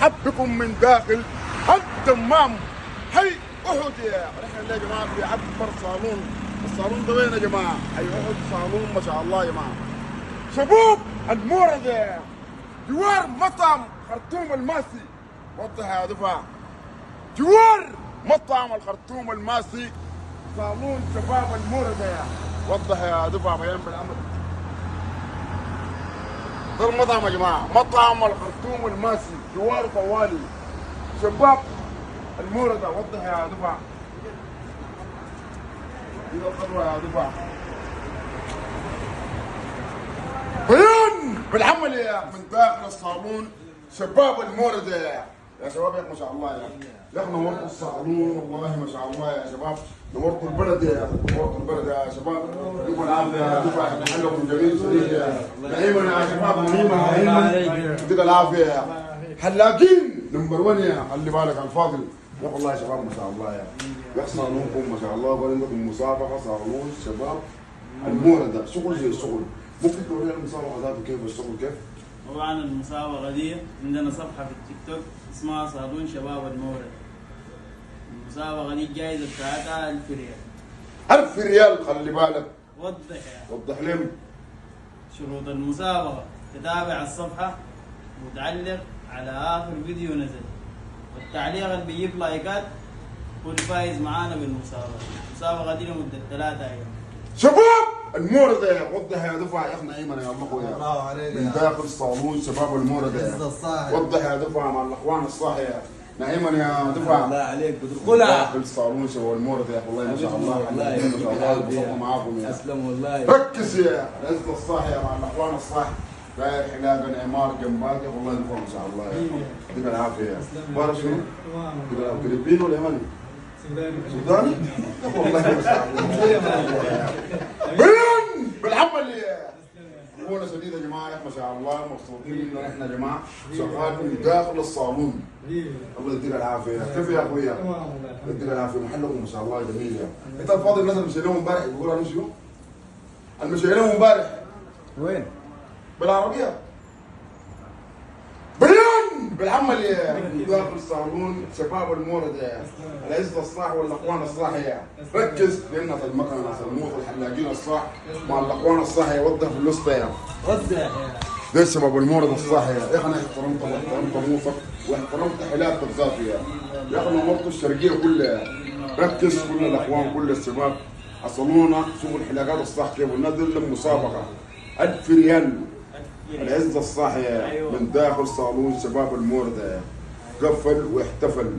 نرحب بكم من داخل الدمام. حي احد نحن يا جماعه في اكبر صالون. الصالون ده وين يا جماعه؟ حي احد صالون ما شاء الله يا جماعه. شباب المورد جوار مطعم خرطوم الماسي. وضح يا دفع جوار مطعم الخرطوم الماسي صالون شباب المورد. وضح يا دفع بيان بالامر. ده المطعم يا جماعه، مطعم الخرطوم الماسي جوار طوالي شباب الموردة. وضح يا دفع إذا الخطوة يا دفع بيان بالعمل من داخل الصالون شباب الموردة. يا شباب يا ما شاء الله يا اخي نورتوا الصالون والله ما شاء الله يا شباب. نورتوا البلد نورتوا البلد يا شباب. يكون العافية يا دفع محلكم جميل شريك نعيما يا شباب. نعيما يديك العافية. حلاقين نمبر 1 خلي بالك على الفاضل يا والله يا شباب ما شاء الله يا صالونكم ما شاء الله. بل عندكم مسابقة صالون شباب الموردة. شغل زي الشغل. ممكن تورينا المسابقة ذاته كيف الشغل كيف؟ طبعا المسابقة دي عندنا صفحة في التيك توك اسمها صالون شباب المورد. المسابقة دي الجائزة بتاعتها 1000 ريال. 1000 ريال خلي بالك. وضح يعني. وضح لهم شروط المسابقة: تتابع الصفحة وتعلق على آخر فيديو نزل، والتعليق اللي بيجيب لايكات هو الفايز معانا بالمسابقة. المسابقة دي لمدة 3 أيام. شباب الموردة. وضح يا دفع يا اخنا ايمن يا الله اخويا. الله عليك من داخل صالون شباب الموردة. وضح يا دفع مع الاخوان الصاحية نعيما يا دفع. الله عليك داخل صالون شباب الموردة يا اخي والله ما شاء الله. والله ما شاء الله انبسطنا معاكم يا اسلم والله. ركز يا العزة الصاحية مع الاخوان الصاح. داير حلاقة نعمار جنبات يا والله نفهم ما شاء الله يديك العافية. بارك شنو؟ فلبيني ولا يمني؟ سوداني؟ والله ما شاء الله. بيان بالعمل يا اخونا شديد يا جماعه ما شاء الله. مبسوطين انه احنا يا جماعه شغال من داخل الصالون. الله يديك العافيه. كيف يا اخويا؟ يديك العافيه. محلكم ما شاء الله جميل يا انت الفاضل. الناس اللي مشيناهم امبارح بيقولوا انا شو؟ اللي مشيناهم امبارح وين؟ بالعربيه. بيان بالعمل يا من داخل الصالون شباب الموردة. العزة الصاح والاخوان الصاح يا ركز لان في المكنه الموت الحلاقين الصاح مع الاخوان الصاح يوضح في الوسطى يا وضح ده شباب الموردة الصاح يا اخي. انا احترمت واحترمت موسك واحترمت حلاقتك ذاتي يا اخي. نورتوا الشرقيه كلها. ركز كل الاخوان كل الشباب اصلونا شوفوا الحلاقات الصاح كيف. ونزل لهم مسابقه 1000 ريال. العزة الصاحية من داخل صالون شباب الموردة. قفل واحتفل.